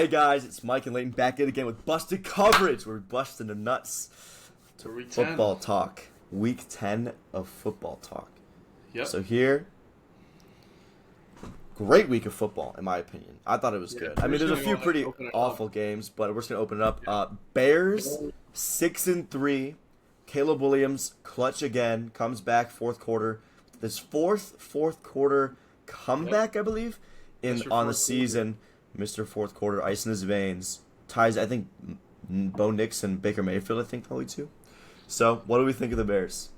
Hey guys, it's Mike and Layton back in again with Busted Coverage. We're busting the nuts To week 10. football talk. Week 10 of football talk. Yep. So here, great week of football in my opinion. I thought it was good. I mean, there's a few pretty awful games, but we're just gonna open it up. Bears 6-3. Caleb Williams clutch again, comes back fourth quarter. This fourth quarter comeback, I believe, on the season. Mr. Fourth Quarter, ice in his veins. Ties, I think, Bo Nix and Baker Mayfield, I think, probably too. So, what do we think of the Bears?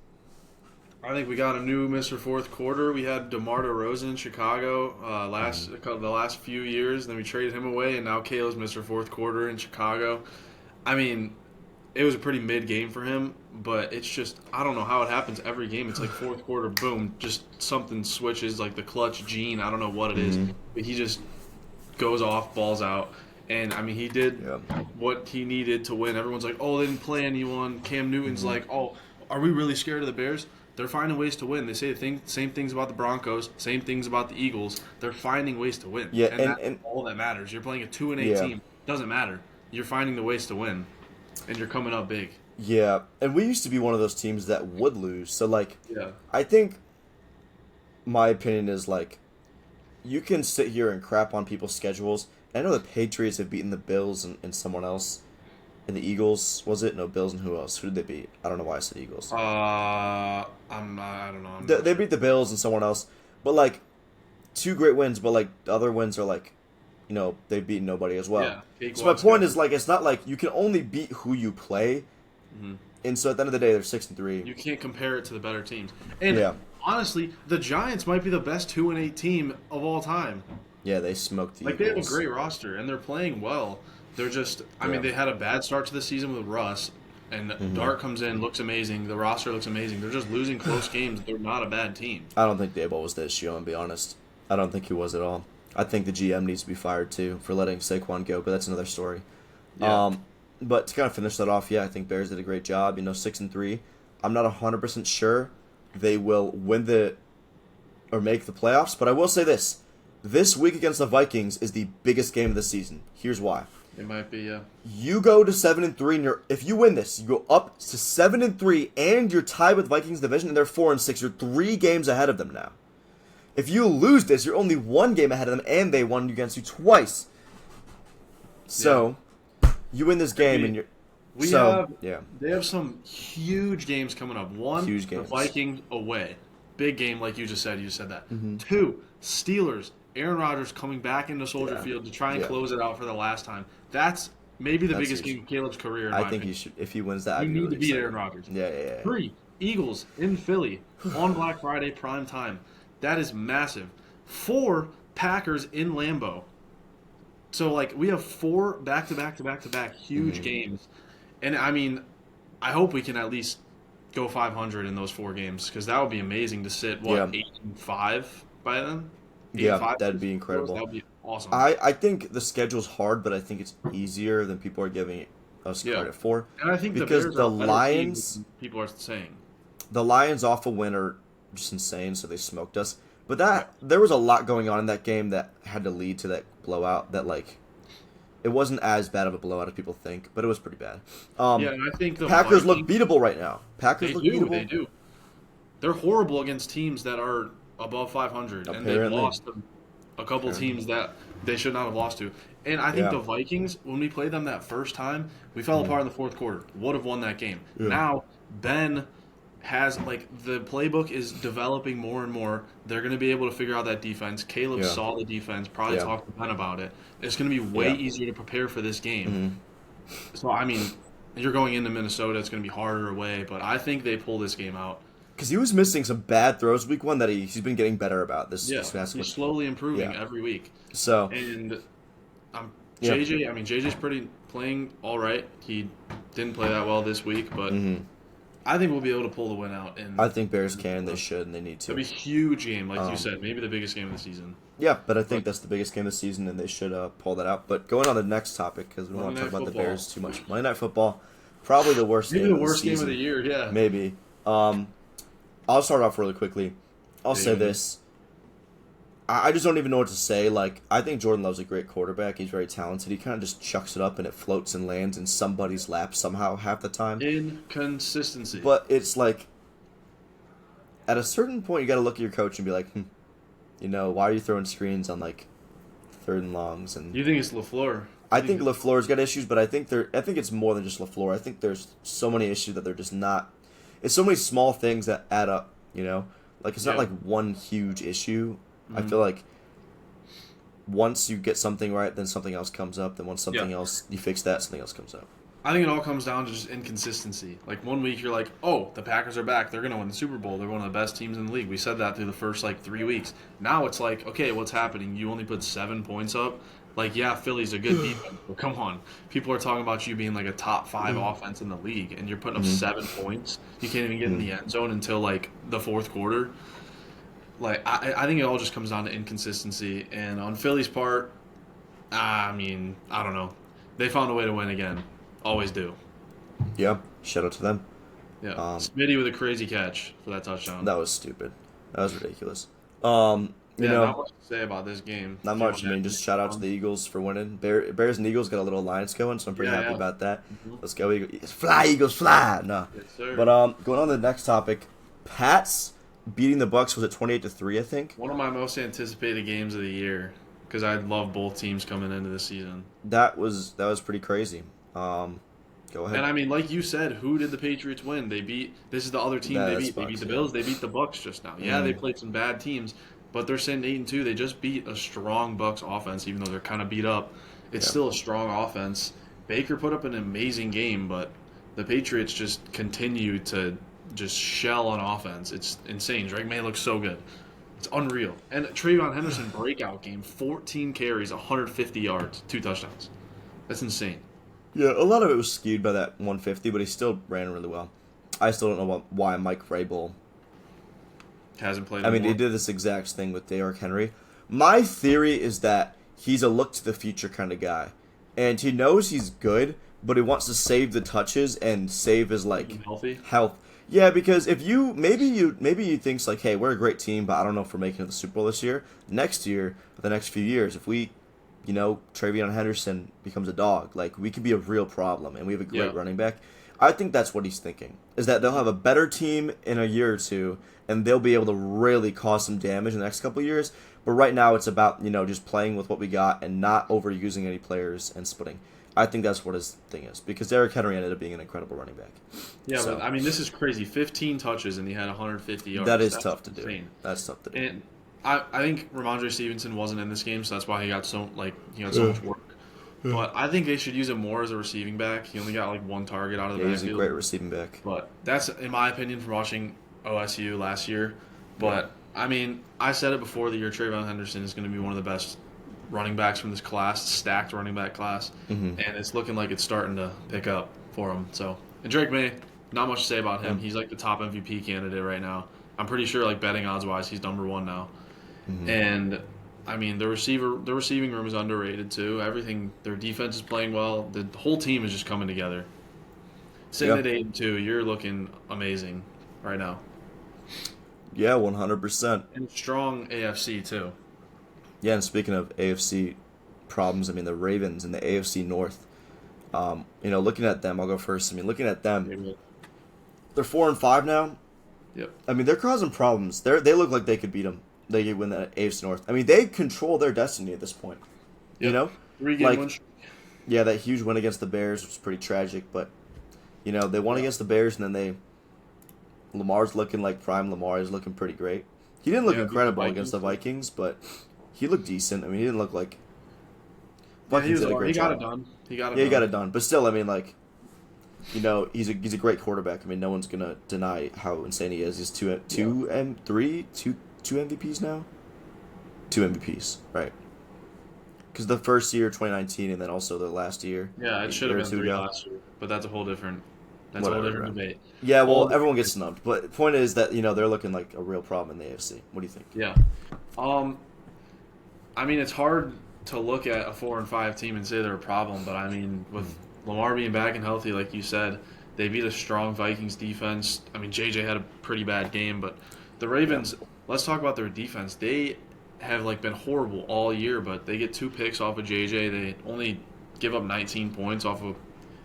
I think we got a new Mr. Fourth Quarter. We had DeMar DeRozan in Chicago the last few years. Then we traded him away, and now Caleb's Mr. Fourth Quarter in Chicago. I mean, it was a pretty mid game for him, but it's just, I don't know how it happens every game. It's like fourth quarter, boom, just something switches, like the clutch gene. I don't know what it is, but he just goes off, balls out. And, I mean, he did what he needed to win. Everyone's like, oh, they didn't play anyone. Cam Newton's like, oh, are we really scared of the Bears? They're finding ways to win. They say the same things about the Broncos, same things about the Eagles. They're finding ways to win. Yeah, and that's all that matters. You're playing a 2-8 team. Doesn't matter. You're finding the ways to win, and you're coming up big. Yeah, and we used to be one of those teams that would lose. So, like, Yeah. I think my opinion is, like, you can sit here and crap on people's schedules. I know the Patriots have beaten the Bills and someone else. And the Eagles, was it? No, Bills and who else? Who did they beat? I don't know why I said Eagles. I don't know. They beat the Bills and someone else. But, like, two great wins, but, like, the other wins are, like, you know, they've beaten nobody as well. Yeah, so my point is, like, it's not like you can only beat who you play. Mm-hmm. And so at the end of the day, they're 6-3. You can't compare it to the better teams. And honestly, the Giants might be the best 2-8 team of all time. Yeah, they smoked the Eagles. Eagles. They have a great roster, and they're playing well. They're just, I mean, they had a bad start to the season with Russ, and Dart comes in, looks amazing. The roster looks amazing. They're just losing close games. They're not a bad team. I don't think Daboll was the issue, I'm going to be honest. I don't think he was at all. I think the GM needs to be fired, too, for letting Saquon go, but that's another story. Yeah. But to kind of finish that off, yeah, I think Bears did a great job. 6-3. I'm not 100% sure they will win or make the playoffs, but I will say this. This week against the Vikings is the biggest game of the season. Here's why. It might be, yeah. You go to 7-3, and if you win this, you go up to 7-3, and you're tied with Vikings division, and they're 4-6. You're 3 games ahead of them now. If you lose this, you're only 1 game ahead of them, and they won against you twice. So, you win this game, and you're... They have some huge games coming up. One, huge games. The Vikings away. Big game, like you just said. You just said that. Mm-hmm. 2, Steelers. Aaron Rodgers coming back into Soldier Field to try and close it out for the last time. That's maybe the biggest game of Caleb's career, in my opinion. He should. If he wins that, you need to beat Aaron Rodgers. Yeah. 3, Eagles in Philly on Black Friday prime time. That is massive. 4, Packers in Lambeau. So, like, we have 4 back-to-back huge games. And, I mean, I hope we can at least go 500 in those 4 games because that would be amazing to sit, 8-5 by then? Yeah, that'd be incredible. That would be awesome. I think the schedule's hard, but I think it's easier than people are giving us credit for. And I think because the Lions, people are saying. The Lions off a win are just insane, so they smoked us. But there was a lot going on in that game that had to lead to that blowout. That it wasn't as bad of a blowout as people think, but it was pretty bad. And I think the Packers look beatable right now. They do. They're horrible against teams that are above 500, and they've lost a couple teams that they should not have lost to. And I think the Vikings, when we played them that first time, we fell apart in the fourth quarter. Would have won that game. Yeah. Now, Ben has, the playbook is developing more and more. They're going to be able to figure out that defense. Caleb saw the defense, probably talked to Ben about it. It's going to be way easier to prepare for this game. So, I mean, you're going into Minnesota. It's going to be harder away, but I think they pull this game out. Because he was missing some bad throws week 1 that he's been getting better about. This he's slowly improving every week. So and JJ, I mean JJ's playing all right. He didn't play that well this week, but I think we'll be able to pull the win out. And I think Bears can, they should, and they need to. It'll be a huge game, like you said, maybe the biggest game of the season. Yeah, but I think that's the biggest game of the season, and they should pull that out. But going on the next topic, because we don't want to talk about the Bears too much. Monday Night Football, probably the worst game of the season. Maybe the worst game of the year, yeah. Maybe. I'll start off really quickly. I'll say this. I just don't even know what to say. Like, I think Jordan Love's a great quarterback. He's very talented. He kind of just chucks it up and it floats and lands in somebody's lap somehow half the time. Inconsistency. But it's like, at a certain point, you got to look at your coach and be like, why are you throwing screens on like third and longs? And you think it's LaFleur? I think LaFleur's got issues, but I think it's more than just LaFleur. I think there's so many issues that they're just not. It's so many small things that add up. Like it's not like one huge issue. I feel like once you get something right, then something else comes up. Then once something else, you fix that, something else comes up. I think it all comes down to just inconsistency. Like, one week you're like, oh, the Packers are back. They're going to win the Super Bowl. They're one of the best teams in the league. We said that through the first, 3 weeks. Now it's like, okay, what's happening? You only put 7 points up? Like, yeah, Philly's a good defense, but come on. People are talking about you being, a top 5 offense in the league, and you're putting up 7 points. You can't even get in the end zone until, the fourth quarter. I think it all just comes down to inconsistency. And on Philly's part, I don't know. They found a way to win again. Always do. Yeah, shout out to them. Yeah, Smitty with a crazy catch for that touchdown. That was stupid. That was ridiculous. Not much to say about this game. Not much. Just shout out to the Eagles for winning. Bears and Eagles got a little alliance going, so I'm pretty happy about that. Mm-hmm. Let's go, Eagles. Fly, Eagles, fly! No. Yes, sir. But going on to the next topic, Pats beating the Bucks was at 28-3, I think. One of my most anticipated games of the year because I love both teams coming into the season. That was pretty crazy. Go ahead. And like you said, who did the Patriots win? This is the other team they beat. They beat the Bills. They beat the Bucks just now. Yeah, they played some bad teams, but they're sitting 8-2. They just beat a strong Bucks offense, even though they're kind of beat up. It's still a strong offense. Baker put up an amazing game, but the Patriots just continue to just shell on offense. It's insane. Drake May looks so good. It's unreal. And Trayvon Henderson breakout game, 14 carries, 150 yards, 2 touchdowns. That's insane. Yeah, a lot of it was skewed by that 150, but he still ran really well. I still don't know why Mike Vrabel hasn't played. He did this exact thing with Derrick Henry. My theory is that he's a look to the future kind of guy, and he knows he's good, but he wants to save the touches and save his health. Yeah, because if you maybe you think hey, we're a great team, but I don't know if we're making it to the Super Bowl this year. Next year, or the next few years, if we Trayvon Henderson becomes a dog, we could be a real problem, and we have a great running back. I think that's what he's thinking, is that they'll have a better team in a year or two, and they'll be able to really cause some damage in the next couple of years. But right now, it's about, just playing with what we got and not overusing any players and splitting. I think that's what his thing is, because Derrick Henry ended up being an incredible running back. Yeah, so, but, this is crazy. 15 touches, and he had 150 yards. That's tough to do. That's tough to do. And I think Ramondre Stevenson wasn't in this game, so that's why he got so much work. But I think they should use him more as a receiving back. He only got 1 target out of the backfield. He's a great receiving back. But that's, in my opinion, from watching OSU last year. But I said it before the year. Trayvon Henderson is going to be one of the best running backs from this class, stacked running back class, and it's looking like it's starting to pick up for him. So, and Drake May, not much to say about him. He's the top MVP candidate right now. I'm pretty sure betting odds wise, he's number 1 now. And the receiving room is underrated too. Their defense is playing well. The whole team is just coming together. Sitting at 8-2, you're looking amazing right now. Yeah, 100%. And strong AFC too. Yeah, and speaking of AFC problems, the Ravens in the AFC North. Looking at them, I'll go first. Looking at them, they're 4-5 now. Yep. They're causing problems. They look like they could beat them. They could win the AFC North. They control their destiny at this point. Yep. 3-game win streak. Yeah, that huge win against the Bears was pretty tragic, but they won against the Bears, and then Lamar's looking like prime Lamar. He's looking pretty great. He didn't look incredible against the Vikings, but he looked decent. He didn't look like Vikings did a great job. He got it done. But still, he's a great quarterback. No one's gonna deny how insane he is. He's two MVPs now. 2 MVPs, right? Because the first year, 2019, and then also the last year. Yeah, it should have been 3 last year, but that's a whole different. That's a whole different debate. Yeah, well, everyone gets snubbed, but the point is that they're looking like a real problem in the AFC. What do you think? Yeah, it's hard to look at a 4-5 team and say they're a problem, but with Lamar being back and healthy, like you said, they beat a strong Vikings defense. JJ had a pretty bad game, but the Ravens. Yeah. Let's talk about their defense. They have like been horrible all year, but they get 2 picks off of JJ. They only give up 19 points off of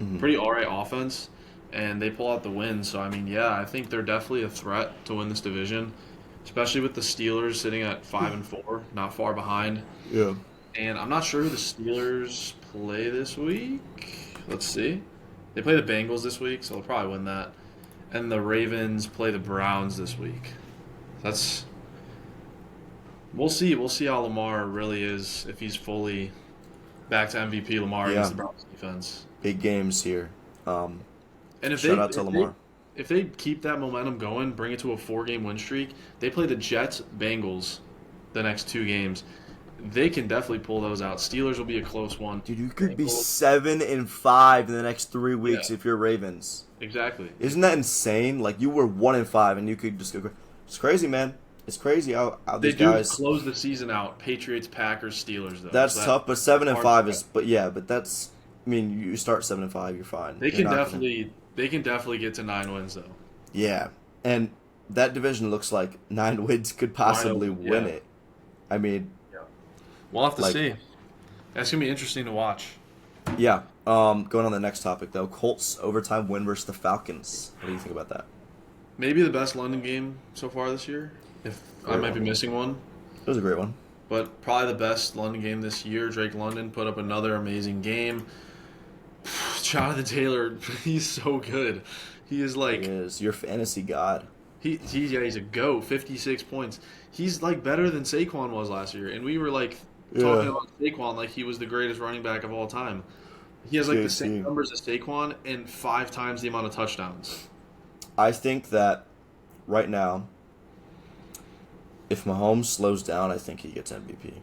Mhm. pretty alright offense, and they pull out the win. So I mean, yeah, I think they're definitely a threat to win this division, especially with the Steelers sitting at 5-4, not far behind. Yeah. And I'm not sure who the Steelers play this week. Let's see. They play the Bengals this week, so they'll probably win that. And the Ravens play the Browns this week. That's We'll see. We'll see how Lamar really is if he's fully back to MVP Lamar Yeah. against the Browns defense. Big games here. And Shout out to Lamar. if they keep that momentum going, bring it to a 4-game win streak, they play the Jets, Bengals, the next 2 games. They can definitely pull those out. Steelers will be a close one. Dude, you could be Bengals- 7-5 in the next 3 weeks Yeah. if you're Ravens. Exactly. Isn't that insane? Like you were 1-5 and you could just go. It's crazy, man. It's crazy how They these do guys. close the season out. Patriots, Packers, Steelers, though. That's So that- tough, but 7-5 hard is. But yeah, but that's. I mean, you start 7-5, you're fine. They You're can not gonna- definitely get to 9 wins though. Yeah, and that division looks like 9 wins could possibly open, win yeah. it. I mean, We'll have to Like- see. That's gonna be interesting to watch. yeah. Going on the next topic though, Colts overtime win versus the Falcons. What do you think about that? Maybe the best London game so far this year. If I Great might be one. missing one, It was a great one. but probably the best London game this year. Drake London put up another amazing game. Jonathan Taylor, he's so good. He is He like is your fantasy god. he's a goat. 56 points. He's like better than Saquon was last year, and we were like Yeah. talking about Saquon like he was the greatest running back of all time. He has like the JC. same numbers as Saquon and 5 times the amount of touchdowns. I think that right now, if Mahomes slows down, I think he gets MVP.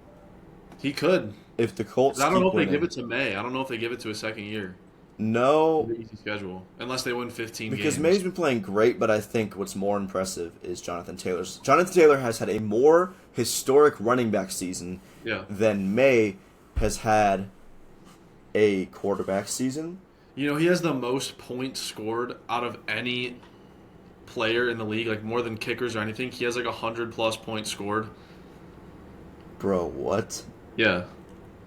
He could. If the Colts, 'Cause I don't keep know if they winning, give it to May. I don't know if they give it to a second year. no, The easy schedule, unless they win 15 because games. May's been playing great, but I think what's more impressive is Jonathan Taylor's. Jonathan Taylor has had a more historic running back season Yeah. than May has had a quarterback season. You know, he has the most points scored out of any player in the league, like more than kickers or anything. He has like 100+ points scored. Bro, what? Yeah.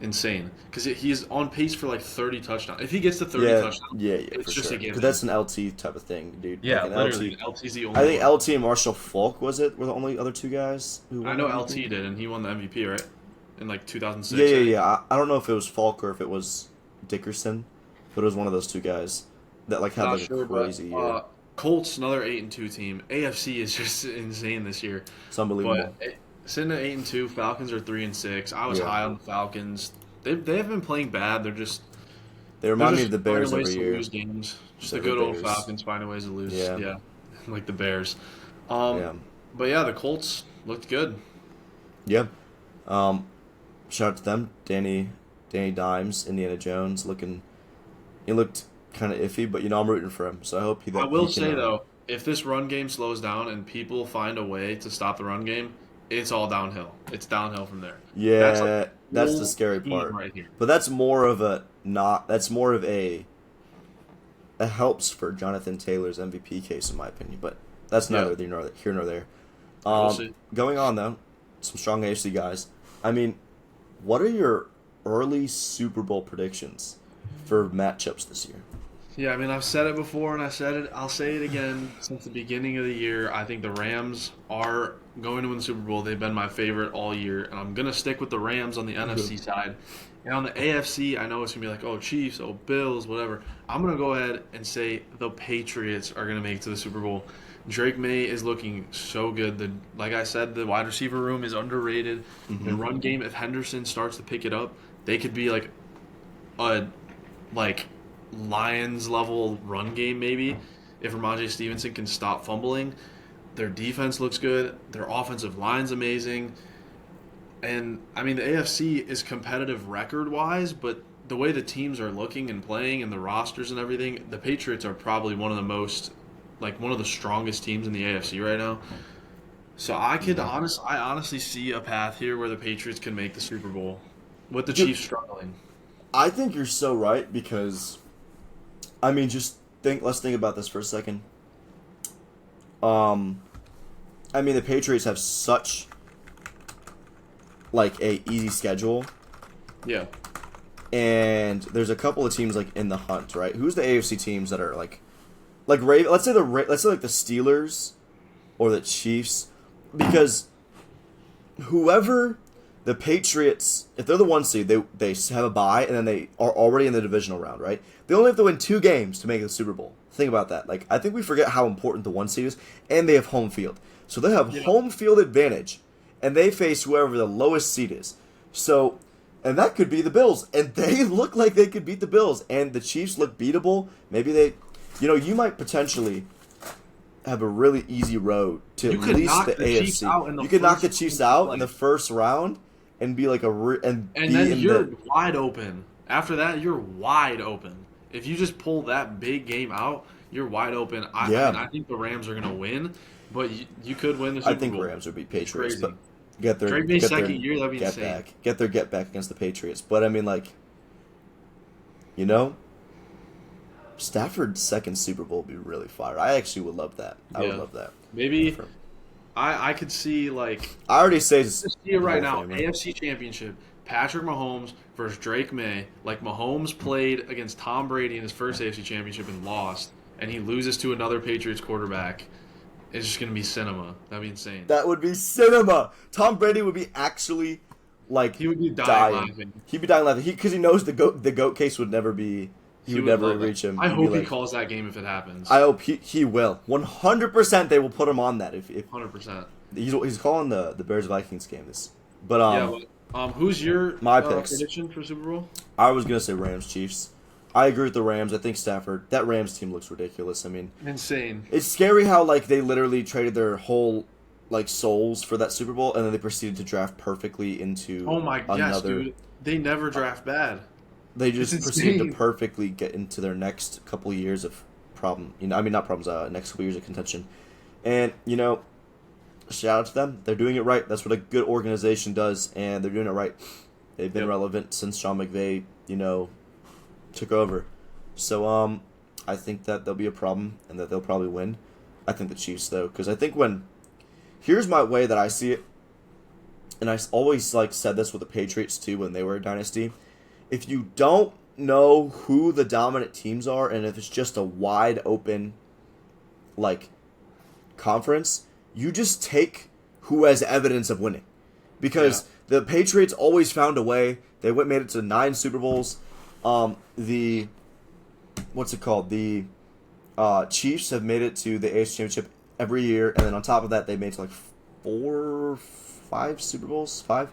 Insane. Because he's on pace for like 30 touchdowns. If he gets to 30 Yeah, touchdowns, yeah, it's for just sure. a given. Because that's an LT type of thing, dude. yeah, Like an literally. LT. LT's the only I think one. LT and Marshall Falk were the only other 2 guys who I won know MVP? LT did, and he won the MVP, right? In like 2006. Yeah, yeah, I think. yeah. I don't know if it was Falk or if it was Dickerson, but it was one of those 2 guys that like had Not like sure, a crazy year. but Colts, another 8-2 team. AFC is just insane this year. It's unbelievable. But sitting at 8-2, Falcons are 3-6. I was Yeah. high on the Falcons. They haven't been playing bad. They They remind me just of the Bears finding ways every to year. lose games. Just So the the good old Bears. Falcons finding ways to lose. Yeah. like the Bears. Yeah, But yeah, the Colts looked good. yeah. Shout out to them, Danny Dimes, Indiana Jones, he looked kind of iffy, but I'm rooting for him. So I hope I will he say can, though, if this run game slows down and people find a way to stop the run game, it's all downhill. It's downhill from there. yeah, that's Whole the scary team part. right here. But that's more of a it helps for Jonathan Taylor's MVP case in my opinion, but that's Yeah. neither here nor there. We'll see. Going on though, some strong AFC guys. I mean, what are your early Super Bowl predictions for matchups this year? Yeah, I mean, I've said it before, and I'll say it again. Since the beginning of the year, I think the Rams are going to win the Super Bowl. They've been my favorite all year, and I'm gonna stick with the Rams on the NFC side. And on the AFC, I know it's gonna be like, oh, Chiefs, oh, Bills, whatever. I'm gonna go ahead and say the Patriots are gonna make it to the Super Bowl. Drake May is looking so good. Like I said, the wide receiver room is underrated. The run game, if Henderson starts to pick it up, they could be like a Lions level run game maybe if Ramondre Stevenson can stop fumbling. Their defense looks good. Their offensive line's amazing. And I mean the AFC is competitive record wise, but the way the teams are looking and playing and the rosters and everything, the Patriots are probably one of the strongest teams in the AFC right now. So I honestly see a path here where the Patriots can make the Super Bowl with the Chiefs struggling. I think you're so right because, I mean, let's think about this for a second. I mean, the Patriots have such like a easy schedule. Yeah. And there's a couple of teams like in the hunt, right? Who's the AFC teams that are like let's say like the Steelers or the Chiefs, because whoever the Patriots, if they're the 1 seed, they have a bye and then they are already in the divisional round, right? They only have to win 2 games to make the Super Bowl. Think about that. Like, I think we forget how important the 1 seed is, and they have home field. So they have home field advantage, and they face whoever the lowest seed is. So, and that could be the Bills, and they look like they could beat the Bills, and the Chiefs look beatable. Maybe they, you might potentially have a really easy road to at least the AFC. You could knock the Chiefs out in the first round and be like and then you're wide open. After that, you're wide open. If you just pull that big game out, you're wide open. I think the Rams are going to win, but you could win the Super Bowl. I think Rams would beat Patriots, Crazy. but get their second year, that'd be get insane. back. Get their get back against the Patriots. But I mean, like, Stafford's second Super Bowl would be really fire. I actually would love that. I would love that. Maybe I could see, like... I already say... Just see it right now. AFC Championship. Patrick Mahomes versus Drake May. Like, Mahomes played against Tom Brady in his first AFC Championship and lost. And he loses to another Patriots quarterback. It's just going to be cinema. That'd be insane. That would be cinema. Tom Brady would be actually, like, he would be dying laughing. He'd be dying laughing. Because he knows the GOAT case would never be... He would never reach him. I hope he calls that game if it happens. I hope he will. 100% they will put him on that. If 100%. He's calling the Bears-Vikings game. Who's your picks prediction for Super Bowl? I was going to say Rams-Chiefs. I agree with the Rams. I think Stafford. That Rams team looks ridiculous. I mean... Insane. It's scary how, like, they literally traded their whole, like, souls for that Super Bowl, and then they proceeded to draft perfectly into yes, dude. They never draft bad. They just proceeded to perfectly get into their next couple of years of next couple of years of contention. And, shout out to them. They're doing it right. That's what a good organization does, and they're doing it right. They've been relevant since Sean McVay, took over. So, I think that there'll be a problem and that they'll probably win. I think the Chiefs, though, because I think here's my way that I see it, and I always, said this with the Patriots, too, when they were a dynasty. If you don't know who the dominant teams are, and if it's just a wide open, conference, you just take who has evidence of winning. Because the Patriots always found a way. They made it to 9 Super Bowls. The Chiefs have made it to the AFC Championship every year, and then on top of that, they made it to 4, 5 Super Bowls. 5.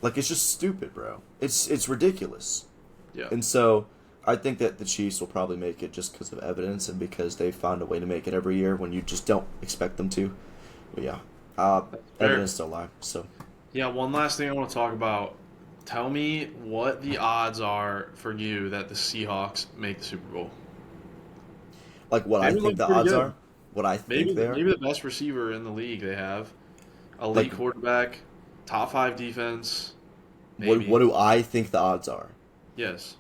It's just stupid, bro. It's ridiculous. Yeah. And so I think that the Chiefs will probably make it just because of evidence and because they found a way to make it every year when you just don't expect them to. But yeah, evidence don't lie. So. Yeah. One last thing I want to talk about. Tell me what the odds are for you that the Seahawks make the Super Bowl. What I think the odds are. What I think they are. Maybe the best receiver in the league they have. Elite quarterback. Top 5 defense. What do I think the odds are? Yes.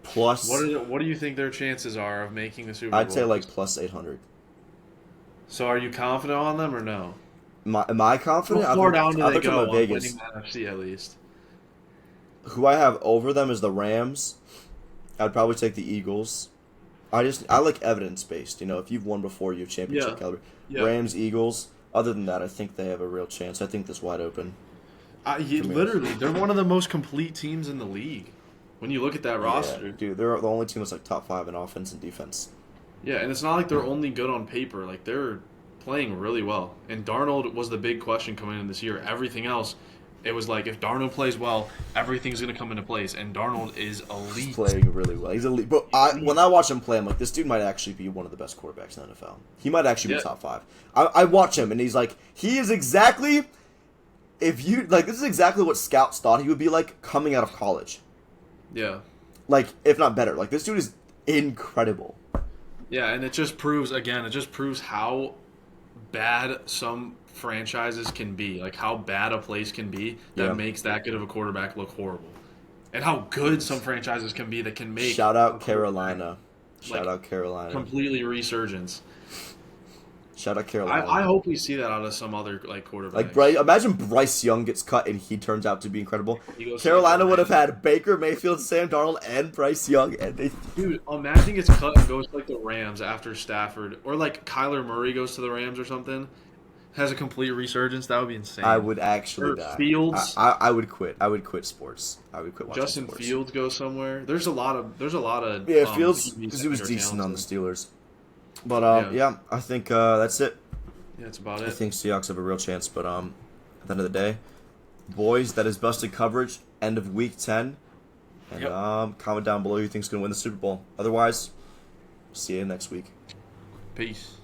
Plus. What do you think their chances are of making the Super Bowl? I'd say plus 800. So are you confident on them or no? Am I confident? How far down do they go on Vegas. winning the NFC at least? Who I have over them is the Rams. I'd probably take the Eagles. I like evidence based. If you've won before, you have championship caliber. Yeah. Rams, Eagles. Other than that, I think they have a real chance. I think this wide open. Literally, they're one of the most complete teams in the league. When you look at that roster. Dude, they're the only team that's top 5 in offense and defense. Yeah, and it's not like they're only good on paper. They're playing really well. And Darnold was the big question coming in this year. Everything else, it was if Darnold plays well, everything's going to come into place. And Darnold is elite. He's playing really well. He's elite. But when I watch him play, I'm this dude might actually be one of the best quarterbacks in the NFL. He might actually be top 5. I watch him, and he's he is exactly... this is exactly what scouts thought he would be coming out of college. Yeah. If not better. This dude is incredible. Yeah, and it just proves how bad some franchises can be. How bad a place can be that makes that good of a quarterback look horrible. And how good some franchises can be that can make... Shout out Carolina. Shout out Carolina. Completely resurgence. Shout out Carolina. I hope we see that out of some other quarterback. Like imagine Bryce Young gets cut and he turns out to be incredible. Carolina would have had Baker Mayfield, Sam Darnold, and Bryce Young, and they. Dude, imagine he gets cut and goes to the Rams after Stafford, or Kyler Murray goes to the Rams or something. Has a complete resurgence. That would be insane. I would actually die. Fields. I would quit. I would quit sports. I would quit watching Justin sports. Fields goes somewhere. There's a lot of. Fields because he was decent on the Steelers. But yeah, I think that's it. Yeah, that's about it. I think Seahawks have a real chance, but at the end of the day, boys, that is busted coverage. End of Week 10, and comment down below who you think's gonna win the Super Bowl. Otherwise, see you next week. Peace.